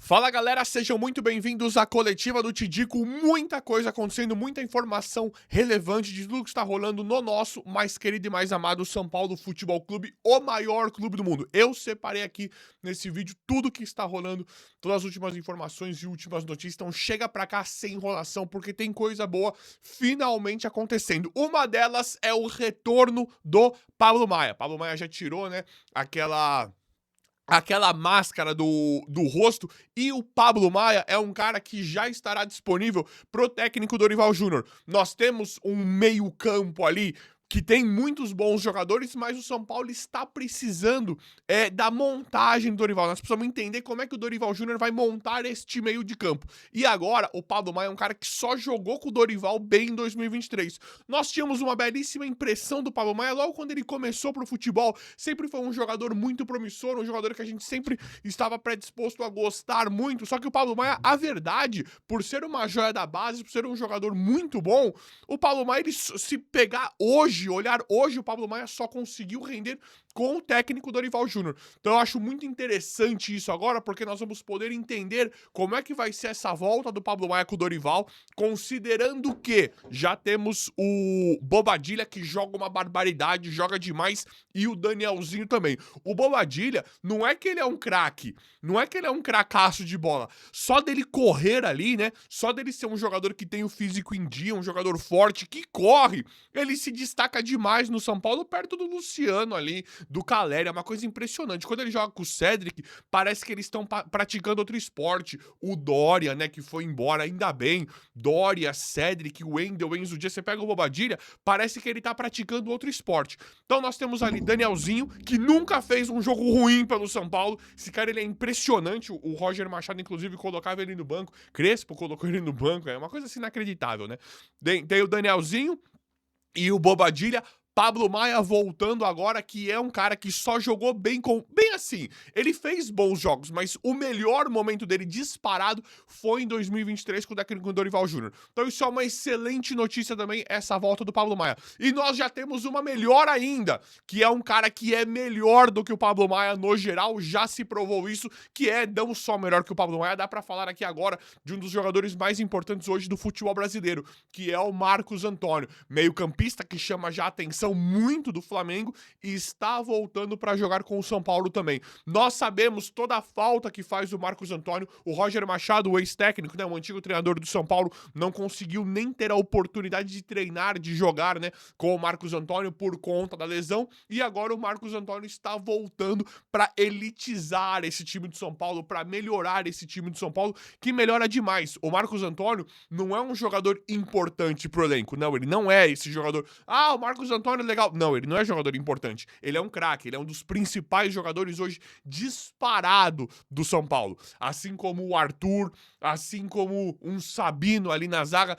Fala galera, sejam muito bem-vindos à coletiva do Tidico. Muita coisa acontecendo, muita informação relevante de tudo que está rolando no nosso mais querido e mais amado São Paulo Futebol Clube, o maior clube do mundo. Eu separei aqui nesse vídeo tudo que está rolando, todas as últimas informações e últimas notícias. Então chega pra cá sem enrolação, porque tem coisa boa finalmente acontecendo. Uma delas é o retorno do Pablo Maia. Pablo Maia já tirou, né, aquela máscara do rosto, e o Pablo Maia é um cara que já estará disponível pro técnico Dorival Júnior. Nós temos um meio-campo ali que tem muitos bons jogadores, mas o São Paulo está precisando da montagem do Dorival. Nós precisamos entender como é que o Dorival Júnior vai montar este meio de campo. E agora, o Pablo Maia é um cara que só jogou com o Dorival bem em 2023. Nós tínhamos uma belíssima impressão do Pablo Maia logo quando ele começou pro futebol. Sempre foi um jogador muito promissor, um jogador que a gente sempre estava predisposto a gostar muito. Só que o Pablo Maia, a verdade, por ser uma joia da base, por ser um jogador muito bom, o Pablo Maia, ele, se pegar hoje, olhar hoje, o Pablo Maia só conseguiu render com o técnico Dorival Júnior. Então eu acho muito interessante isso agora, porque nós vamos poder entender como é que vai ser essa volta do Pablo Maia com o Dorival, considerando que já temos o Bobadilla, que joga uma barbaridade, joga demais, e o Danielzinho também. O Bobadilla, não é que ele é um craque, não é que ele é um cracaço de bola, só dele correr ali, né, só dele ser um jogador que tem o físico em dia, um jogador forte, que corre, ele se destaca demais no São Paulo, perto do Luciano ali, do Caleri. É uma coisa impressionante. Quando ele joga com o Cedric, parece que eles estão praticando outro esporte. O Dória, né, que foi embora, ainda bem. Dória, Cedric, Wendel, Enzo Dias, você pega o Bobadilla, parece que ele tá praticando outro esporte. Então nós temos ali Danielzinho, que nunca fez um jogo ruim pelo São Paulo. Esse cara, ele é impressionante. O Roger Machado, inclusive, colocava ele no banco. Crespo colocou ele no banco. É uma coisa assim inacreditável, né? Tem o Danielzinho e o Bobadilla. Pablo Maia voltando agora, que é um cara que só jogou bem bem assim, ele fez bons jogos, mas o melhor momento dele disparado foi em 2023 com o técnico Dorival Júnior. Então isso é uma excelente notícia também, essa volta do Pablo Maia. E nós já temos uma melhor ainda, que é um cara que é melhor do que o Pablo Maia no geral, já se provou isso, que é não só melhor que o Pablo Maia, dá pra falar aqui agora de um dos jogadores mais importantes hoje do futebol brasileiro, que é o Marcos Antônio, meio-campista que chama já a atenção muito do Flamengo e está voltando para jogar com o São Paulo também. Nós sabemos toda a falta que faz o Marcos Antônio. O Roger Machado, o ex-técnico, né, o antigo treinador do São Paulo, não conseguiu nem ter a oportunidade de treinar, de jogar, né, com o Marcos Antônio por conta da lesão. E agora o Marcos Antônio está voltando para elitizar esse time de São Paulo, para melhorar esse time de São Paulo, que melhora demais. O Marcos Antônio não é um jogador importante pro elenco, não, ele não é esse jogador. Ah, o Marcos Antônio é legal. Não, ele não é jogador importante. Ele é um craque, ele é um dos principais jogadores hoje disparado do São Paulo. Assim como o Arthur, assim como um Sabino ali na zaga,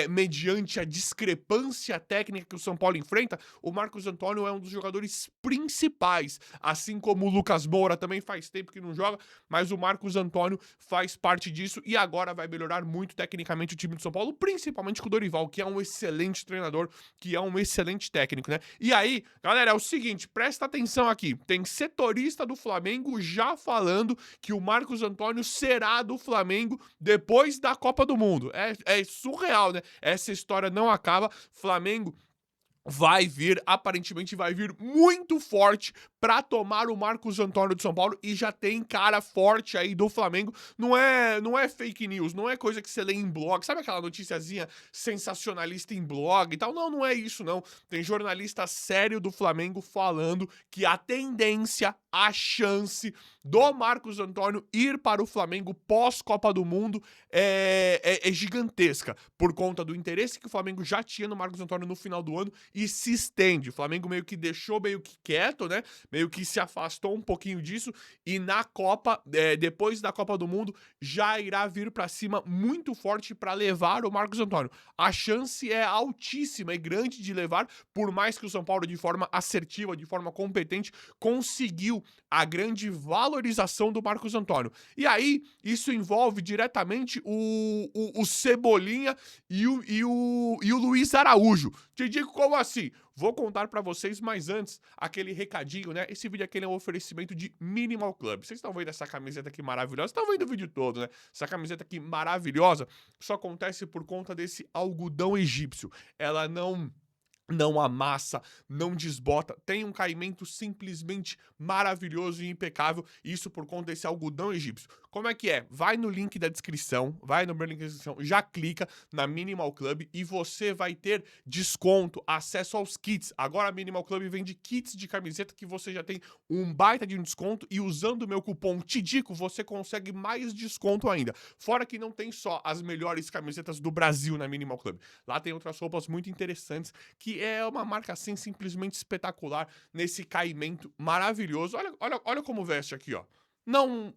mediante a discrepância técnica que o São Paulo enfrenta, o Marcos Antônio é um dos jogadores principais. Assim como o Lucas Moura também faz tempo que não joga, mas o Marcos Antônio faz parte disso e agora vai melhorar muito tecnicamente o time do São Paulo, principalmente com o Dorival, que é um excelente treinador, que é um excelente técnico, né? E aí, galera, é o seguinte, presta atenção aqui, tem setorista do Flamengo já falando que o Marcos Antônio será do Flamengo depois da Copa do Mundo. É surreal, né? Essa história não acaba. Flamengo vai vir, aparentemente vai vir muito forte pra tomar o Marcos Antônio de São Paulo e já tem cara forte aí do Flamengo. Não é fake news, não é coisa que você lê em blog. Sabe aquela noticiazinha sensacionalista em blog e tal? Não, não é isso não. Tem jornalista sério do Flamengo falando que a tendência, a chance do Marcos Antônio ir para o Flamengo pós-Copa do Mundo é gigantesca, por conta do interesse que o Flamengo já tinha no Marcos Antônio no final do ano e se estende. O Flamengo meio que deixou meio que quieto, né? Meio que se afastou um pouquinho disso e na Copa, depois da Copa do Mundo, já irá vir pra cima muito forte pra levar o Marcos Antônio. A chance é altíssima e grande de levar, por mais que o São Paulo, de forma assertiva, de forma competente, conseguiu a grande valorização valorização do Marcos Antônio. E aí, isso envolve diretamente o Cebolinha e o Luiz Araújo. Te digo como assim? Vou contar pra vocês, mas antes, aquele recadinho, né? Esse vídeo aqui é um oferecimento de Minimal Club. Vocês estão vendo essa camiseta aqui maravilhosa? Estão vendo o vídeo todo, né? Essa camiseta aqui maravilhosa só acontece por conta desse algodão egípcio. Ela não amassa, não desbota, tem um caimento simplesmente maravilhoso e impecável, isso por conta desse algodão egípcio. Como é que é? Vai no link da descrição, vai no meu link da descrição, já clica na Minimal Club e você vai ter desconto, acesso aos kits. Agora a Minimal Club vende kits de camiseta que você já tem um baita de um desconto e usando o meu cupom TIDICO você consegue mais desconto ainda. Fora que não tem só as melhores camisetas do Brasil na Minimal Club. Lá tem outras roupas muito interessantes que é uma marca assim simplesmente espetacular nesse caimento maravilhoso. Olha como veste aqui, ó. Não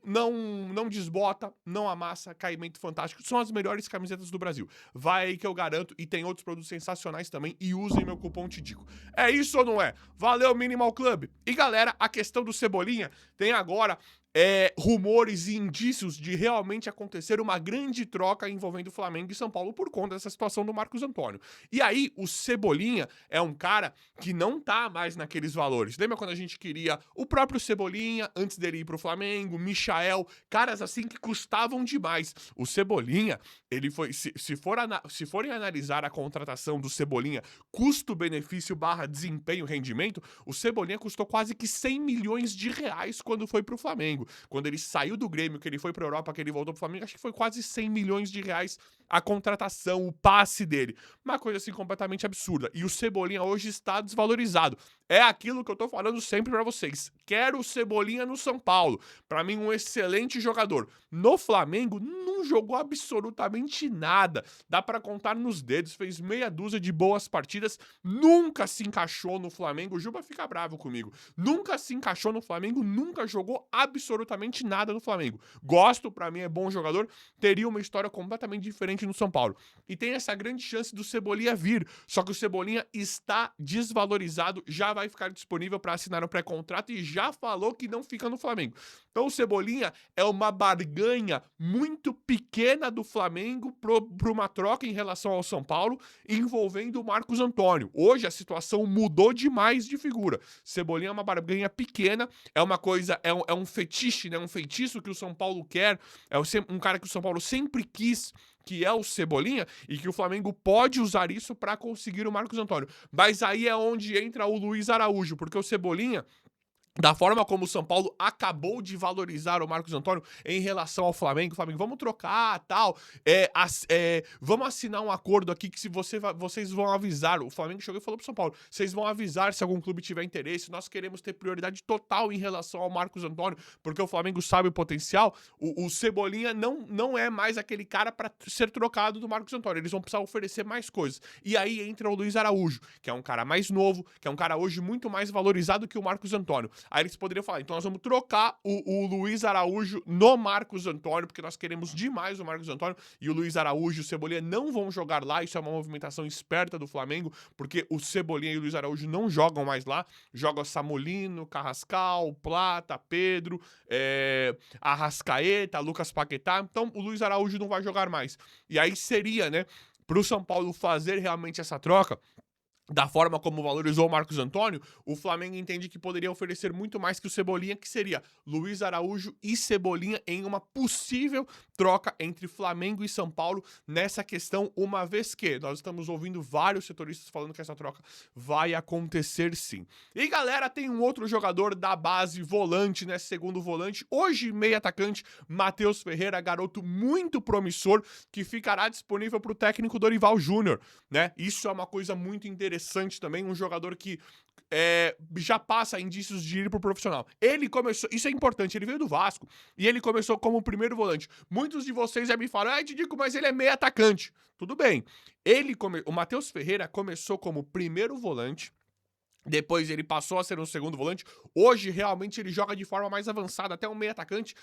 desbota, não amassa, caimento fantástico. São as melhores camisetas do Brasil. Vai aí que eu garanto. E tem outros produtos sensacionais também. E usem meu cupom TIDICO. É isso ou não é? Valeu, Minimal Club. E galera, a questão do Cebolinha tem agora rumores e indícios de realmente acontecer uma grande troca envolvendo Flamengo e São Paulo por conta dessa situação do Marcos Antônio. E aí, o Cebolinha é um cara que não tá mais naqueles valores. Lembra quando a gente queria o próprio Cebolinha, antes dele ir pro Flamengo, Michael, caras assim que custavam demais. O Cebolinha, ele foi, se forem analisar a contratação do Cebolinha, custo-benefício / desempenho, rendimento, o Cebolinha custou quase que 100 milhões de reais quando foi pro Flamengo. Quando ele saiu do Grêmio, que ele foi pra Europa, que ele voltou pro Flamengo, acho que foi quase 100 milhões de reais a contratação, o passe dele. Uma coisa assim completamente absurda. E o Cebolinha hoje está desvalorizado. É aquilo que eu tô falando sempre pra vocês. Quero o Cebolinha no São Paulo. Pra mim, um excelente jogador. No Flamengo, não jogou absolutamente nada. Dá pra contar nos dedos. Fez meia dúzia de boas partidas. Nunca se encaixou no Flamengo. O Juba fica bravo comigo. Nunca se encaixou no Flamengo. Nunca jogou absolutamente nada no Flamengo. Gosto, pra mim é bom jogador. Teria uma história completamente diferente no São Paulo. E tem essa grande chance do Cebolinha vir. Só que o Cebolinha está desvalorizado. Já vai ficar disponível para assinar o pré-contrato e já falou que não fica no Flamengo. Então o Cebolinha é uma barganha muito pequena do Flamengo para uma troca em relação ao São Paulo, envolvendo o Marcos Antônio. Hoje a situação mudou demais de figura. Cebolinha é uma barganha pequena, é uma coisa, é um fetiche, né? Um feitiço que o São Paulo quer, é um cara que o São Paulo sempre quis, que é o Cebolinha, e que o Flamengo pode usar isso para conseguir o Marcos Antônio. Mas aí é onde entra o Luiz Araújo, porque o Cebolinha, da forma como o São Paulo acabou de valorizar o Marcos Antônio em relação ao Flamengo, vamos trocar, tal, vamos assinar um acordo aqui que se vocês vão avisar, o Flamengo chegou e falou pro São Paulo, vocês vão avisar se algum clube tiver interesse, nós queremos ter prioridade total em relação ao Marcos Antônio, porque o Flamengo sabe o potencial, o Cebolinha não é mais aquele cara para ser trocado do Marcos Antônio, eles vão precisar oferecer mais coisas. E aí entra o Luiz Araújo, que é um cara mais novo, que é um cara hoje muito mais valorizado que o Marcos Antônio. Aí eles poderiam falar, então nós vamos trocar o Luiz Araújo no Marcos Antônio, porque nós queremos demais o Marcos Antônio, e o Luiz Araújo e o Cebolinha não vão jogar lá, isso é uma movimentação esperta do Flamengo, porque o Cebolinha e o Luiz Araújo não jogam mais lá, jogam Samulino, Carrascal, Plata, Pedro, Arrascaeta, Lucas Paquetá, então o Luiz Araújo não vai jogar mais. E aí seria, né, pro São Paulo fazer realmente essa troca, da forma como valorizou o Marcos Antônio, o Flamengo entende que poderia oferecer muito mais que o Cebolinha, que seria Luiz Araújo e Cebolinha em uma possível troca entre Flamengo e São Paulo nessa questão, uma vez que nós estamos ouvindo vários setoristas falando que essa troca vai acontecer sim. E galera, tem um outro jogador da base, volante, né, segundo volante, hoje meio atacante, Matheus Ferreira, garoto muito promissor, que ficará disponível para o técnico Dorival Júnior, né, isso é uma coisa muito interessante também, um jogador que já passa indícios de ir pro profissional. Ele começou, isso é importante, ele veio do Vasco e ele começou como primeiro volante. Muitos de vocês já me falam, Didico, mas ele é meio atacante. Tudo bem. O Matheus Ferreira começou como primeiro volante, Depois ele passou a ser um segundo volante. Hoje, realmente, ele joga de forma mais avançada, até um meio atacante,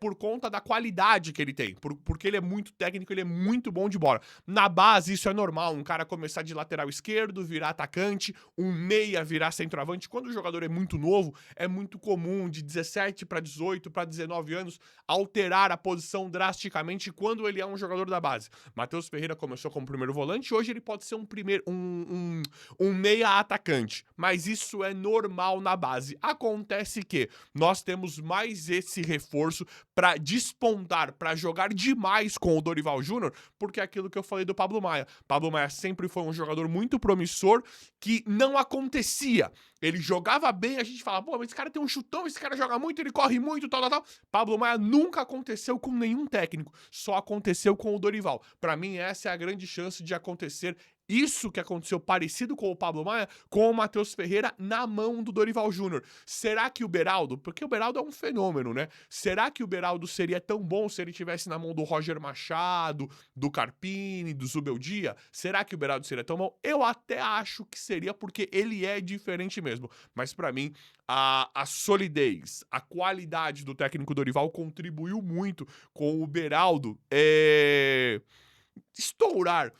por conta da qualidade que ele tem. Porque ele é muito técnico, ele é muito bom de bola. Na base, isso é normal. Um cara começar de lateral esquerdo, virar atacante, um meia virar centroavante. Quando o jogador é muito novo, é muito comum, de 17 para 18, para 19 anos, alterar a posição drasticamente quando ele é um jogador da base. Matheus Ferreira começou como primeiro volante, hoje ele pode ser um meia atacante, mas isso é normal na base. Acontece que nós temos mais esse reforço para despontar, para jogar demais com o Dorival Júnior, porque é aquilo que eu falei do Pablo Maia. Pablo Maia sempre foi um jogador muito promissor que não acontecia. Ele jogava bem, a gente fala, pô, mas esse cara tem um chutão, esse cara joga muito, ele corre muito, tal, tal, tal. Pablo Maia nunca aconteceu com nenhum técnico, só aconteceu com o Dorival. Para mim, essa é a grande chance de acontecer isso que aconteceu parecido com o Pablo Maia, com o Matheus Ferreira na mão do Dorival Júnior. Será que o Beraldo, porque o Beraldo é um fenômeno, né? Será que o Beraldo seria tão bom se ele tivesse na mão do Roger Machado, do Carpini, do Zubeldia? Será que o Beraldo seria tão bom? Eu até acho que seria, porque ele é diferente mesmo. Mas pra mim, a solidez, a qualidade do técnico Dorival contribuiu muito com o Beraldo estourar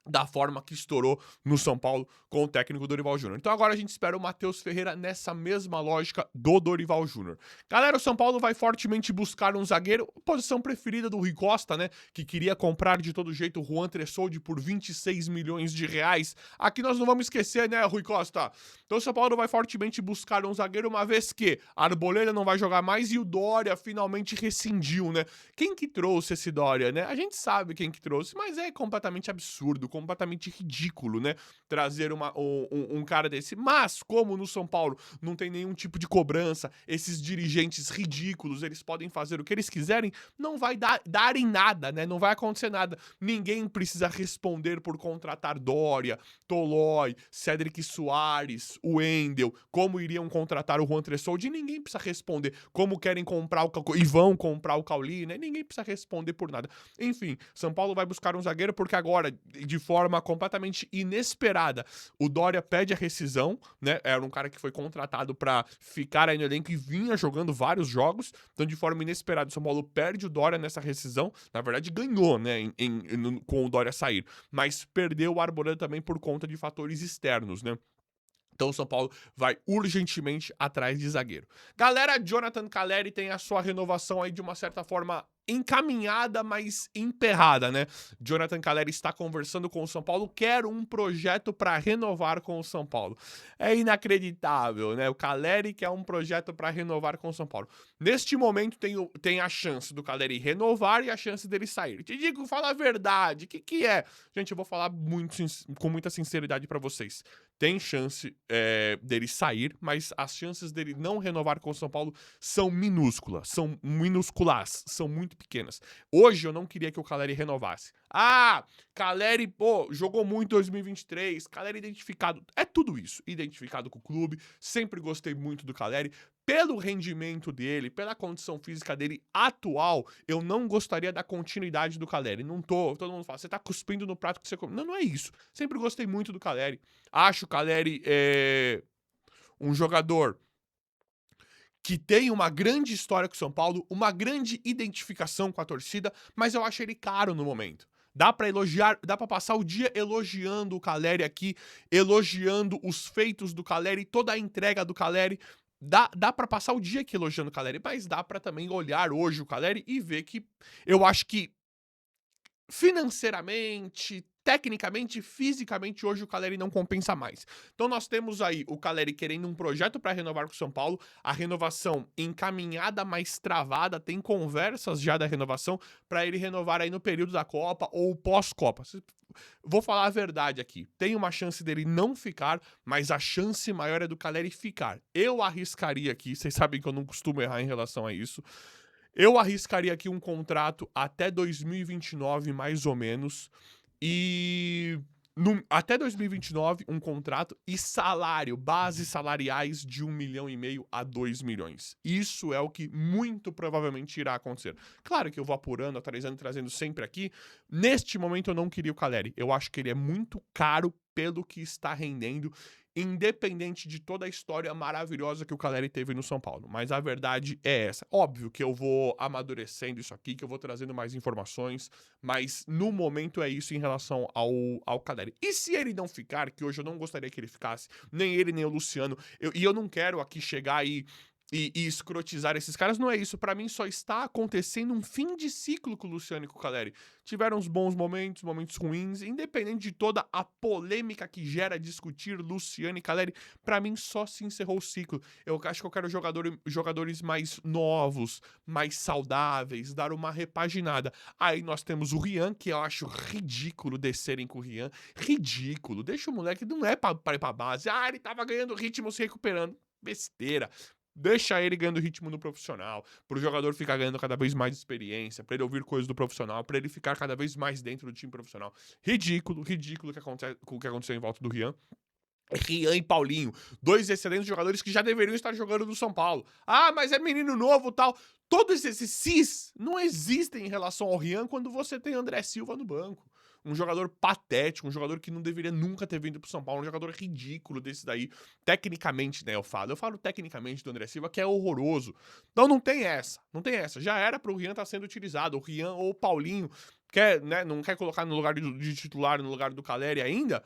da forma que estourou no São Paulo com o técnico Dorival Júnior. Então agora a gente espera o Matheus Ferreira nessa mesma lógica do Dorival Júnior. Galera, o São Paulo vai fortemente buscar um zagueiro, posição preferida do Rui Costa, né, que queria comprar de todo jeito o Juan Tressoldi por 26 milhões de reais. Aqui nós não vamos esquecer, né, Rui Costa? Então o São Paulo vai fortemente buscar um zagueiro, uma vez que a Arboleda não vai jogar mais e o Dória finalmente rescindiu, né? Quem que trouxe esse Dória, né? A gente sabe quem que trouxe, mas é completamente absurdo, completamente ridículo, né? Trazer um cara desse. Mas, como no São Paulo não tem nenhum tipo de cobrança, esses dirigentes ridículos, eles podem fazer o que eles quiserem, não vai dar em nada, né? Não vai acontecer nada. Ninguém precisa responder por contratar Dória, Tolói, Cédric Soares, o Wendel, como iriam contratar o Juan Tressoldi, ninguém precisa responder como querem comprar e vão comprar o Cauli, né? Ninguém precisa responder por nada. Enfim, São Paulo vai buscar um zagueiro porque agora, de forma completamente inesperada, o Dória pede a rescisão, né? Era um cara que foi contratado pra ficar aí no elenco e vinha jogando vários jogos, então de forma inesperada o São Paulo perde o Dória nessa rescisão, na verdade ganhou, né, com o Dória sair, mas perdeu o Arboleda também por conta de fatores externos, né? Então o São Paulo vai urgentemente atrás de zagueiro. Galera, Jonathan Calleri tem a sua renovação aí de uma certa forma encaminhada, mas emperrada, né? Jonathan Calleri está conversando com o São Paulo, quer um projeto para renovar com o São Paulo. É inacreditável, né? O Calleri quer um projeto para renovar com o São Paulo. Neste momento tem a chance do Calleri renovar e a chance dele sair. Te digo, fala a verdade. O que é? Gente, eu vou falar com muita sinceridade para vocês. Tem chance dele sair, mas as chances dele não renovar com o São Paulo são minúsculas, são minusculas, são muito pequenas. Hoje eu não queria que o Calleri renovasse. Ah, Calleri, pô, jogou muito em 2023, Calleri identificado, é tudo isso, identificado com o clube, sempre gostei muito do Calleri. Pelo rendimento dele, pela condição física dele atual, eu não gostaria da continuidade do Calleri. Não tô, todo mundo fala, você tá cuspindo no prato que você come. Não, não é isso. Sempre gostei muito do Calleri. Acho o Calleri um jogador que tem uma grande história com o São Paulo, uma grande identificação com a torcida, mas eu acho ele caro no momento. Dá pra elogiar, dá pra passar o dia elogiando o Calleri aqui, elogiando os feitos do Calleri, toda a entrega do Calleri. Dá pra passar o dia aqui elogiando o Calleri, mas dá pra também olhar hoje o Calleri e ver que eu acho que financeiramente, tecnicamente, fisicamente, hoje o Calleri não compensa mais. Então nós temos aí o Calleri querendo um projeto para renovar com o São Paulo, a renovação encaminhada, mais travada, tem conversas já da renovação para ele renovar aí no período da Copa ou pós-Copa. Vou falar a verdade aqui, tem uma chance dele não ficar, mas a chance maior é do Calleri ficar. Eu arriscaria aqui, vocês sabem que eu não costumo errar em relação a isso, eu arriscaria aqui um contrato até 2029, mais ou menos. E até 2029, um contrato e salário, bases salariais de 1,5 milhão a 2 milhões. Isso é o que muito provavelmente irá acontecer. Claro que eu vou apurando, atualizando, trazendo sempre aqui. Neste momento eu não queria o Calleri. Eu acho que ele é muito caro pelo que está rendendo. independente de toda a história maravilhosa que o Caleri teve no São Paulo. Mas a verdade é essa. Óbvio que eu vou amadurecendo isso aqui, que eu vou trazendo mais informações, mas no momento é isso em relação ao Caleri. E se ele não ficar, que hoje eu não gostaria que ele ficasse, nem ele nem o Luciano, e eu não quero aqui chegar e escrotizar esses caras, não é isso. Pra mim só está acontecendo um fim de ciclo com o Luciano e com o Caleri. Tiveram uns bons momentos, momentos ruins, independente de toda a polêmica que gera discutir Luciano e Caleri, pra mim só se encerrou o ciclo. Eu acho que eu quero jogadores mais novos, mais saudáveis, dar uma repaginada. Aí nós temos o Rian, que eu acho ridículo descerem com o Rian. Ridículo. Deixa o moleque, não é pra ir pra base. Ah, ele tava ganhando ritmo se recuperando. Besteira. Deixa ele ganhando ritmo no profissional, pro jogador ficar ganhando cada vez mais experiência, pra ele ouvir coisas do profissional, pra ele ficar cada vez mais dentro do time profissional. Ridículo, ridículo o que aconteceu em volta do Rian. Rian e Paulinho, dois excelentes jogadores que já deveriam estar jogando no São Paulo. Ah, mas é menino novo, tal. Todos esses cis não existem em relação ao Rian quando você tem André Silva no banco. Um jogador patético, um jogador que não deveria nunca ter vindo pro São Paulo, um jogador ridículo desse daí, tecnicamente, né, eu falo tecnicamente do André Silva, que é horroroso. Então não tem essa, não tem essa. Já era pro Rian estar sendo utilizado, o Rian ou o Paulinho, quer, né, não quer colocar no lugar de titular, no lugar do Caleri ainda,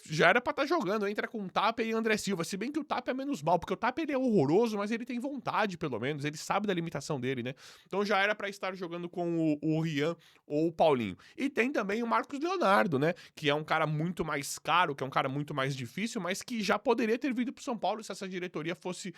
já era pra estar jogando, entra com o Tapia e André Silva, se bem que o Tapia é menos mal, porque o Tapia ele é horroroso, mas ele tem vontade, pelo menos, ele sabe da limitação dele, né? Então já era pra estar jogando com o Rian ou o Paulinho. E tem também o Marcos Leonardo, né? Que é um cara muito mais caro, que é um cara muito mais difícil, mas que já poderia ter vindo pro São Paulo se essa diretoria fosse...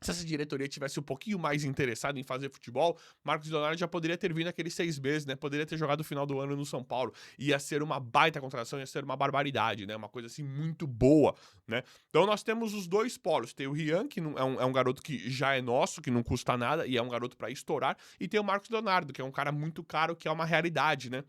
Se essa diretoria tivesse um pouquinho mais interessada em fazer futebol, Marcos Leonardo já poderia ter vindo aqueles 6 meses, né? Poderia ter jogado o final do ano no São Paulo. Ia ser uma baita contratação, ia ser uma barbaridade, né? Uma coisa assim muito boa, né? Então nós temos os dois polos. Tem o Rian, que é um garoto que já é nosso, que não custa nada e é um garoto pra estourar. E tem o Marcos Leonardo, que é um cara muito caro, que é uma realidade, né?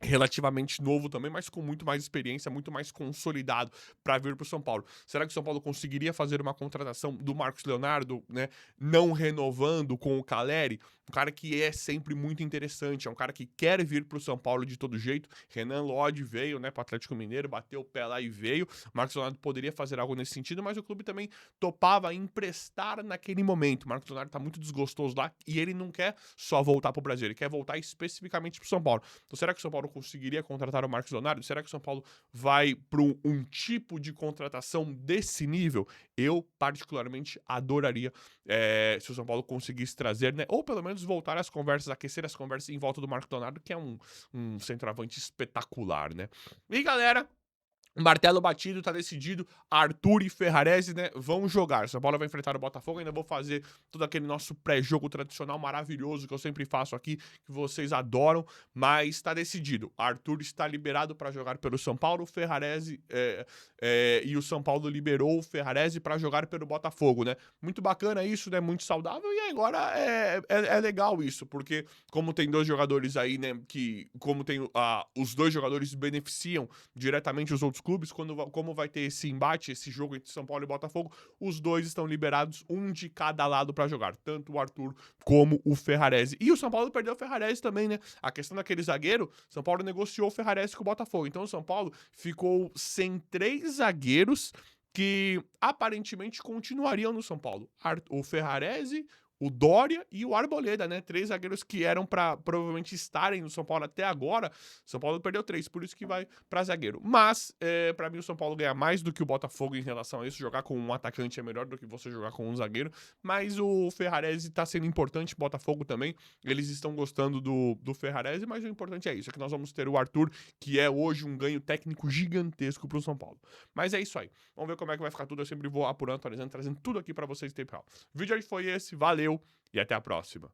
Relativamente novo também, mas com muito mais experiência, muito mais consolidado para vir para o São Paulo. Será que o São Paulo conseguiria fazer uma contratação do Marcos Leonardo, né, não renovando com o Caleri? Um cara que é sempre muito interessante, é um cara que quer vir para o São Paulo de todo jeito. Renan Lodge veio, né, para o Atlético Mineiro, bateu o pé lá e veio. Marcos Leonardo poderia fazer algo nesse sentido, mas o clube também topava emprestar naquele momento. Marcos Leonardo tá muito desgostoso lá e ele não quer só voltar para o Brasil, ele quer voltar especificamente para o São Paulo. Então será que o São Paulo conseguiria contratar o Marcos Leonardo? Será que o São Paulo vai para um tipo de contratação desse nível? Eu, particularmente, adoraria se o São Paulo conseguisse trazer, né? Ou pelo menos voltar às conversas, aquecer as conversas em volta do Marcos Leonardo, que é um centroavante espetacular, né? E galera, martelo batido, tá decidido. Arthur e Ferrarese, né, vão jogar. São Paulo vai enfrentar o Botafogo. Ainda vou fazer todo aquele nosso pré-jogo tradicional maravilhoso que eu sempre faço aqui, que vocês adoram. Mas tá decidido. Arthur está liberado para jogar pelo São Paulo. Ferrarese e o São Paulo liberou o Ferrarese para jogar pelo Botafogo, né? Muito bacana isso, né? Muito saudável. E agora é legal isso, porque como tem dois jogadores aí, né, que como tem os dois jogadores beneficiam diretamente os outros clubes, como vai ter esse embate, esse jogo entre São Paulo e Botafogo, os dois estão liberados, um de cada lado pra jogar, tanto o Arthur como o Ferrarese. E o São Paulo perdeu o Ferrarese também, né? A questão daquele zagueiro, São Paulo negociou o Ferrarese com o Botafogo, então o São Paulo ficou sem 3 zagueiros que aparentemente continuariam no São Paulo. O Ferrarese, o Dória e o Arboleda, né? 3 zagueiros que eram pra provavelmente estarem no São Paulo até agora. São Paulo perdeu 3, por isso que vai pra zagueiro. Mas, pra mim, o São Paulo ganha mais do que o Botafogo em relação a isso. Jogar com um atacante é melhor do que você jogar com um zagueiro. Mas o Ferrarese tá sendo importante, Botafogo também. Eles estão gostando do Ferrarese, mas o importante é isso. É que nós vamos ter o Arthur, que é hoje um ganho técnico gigantesco pro São Paulo. Mas é isso aí. Vamos ver como é que vai ficar tudo. Eu sempre vou apurando, atualizando, trazendo tudo aqui pra vocês em tempo real. O vídeo aí foi esse. Valeu! E até a próxima.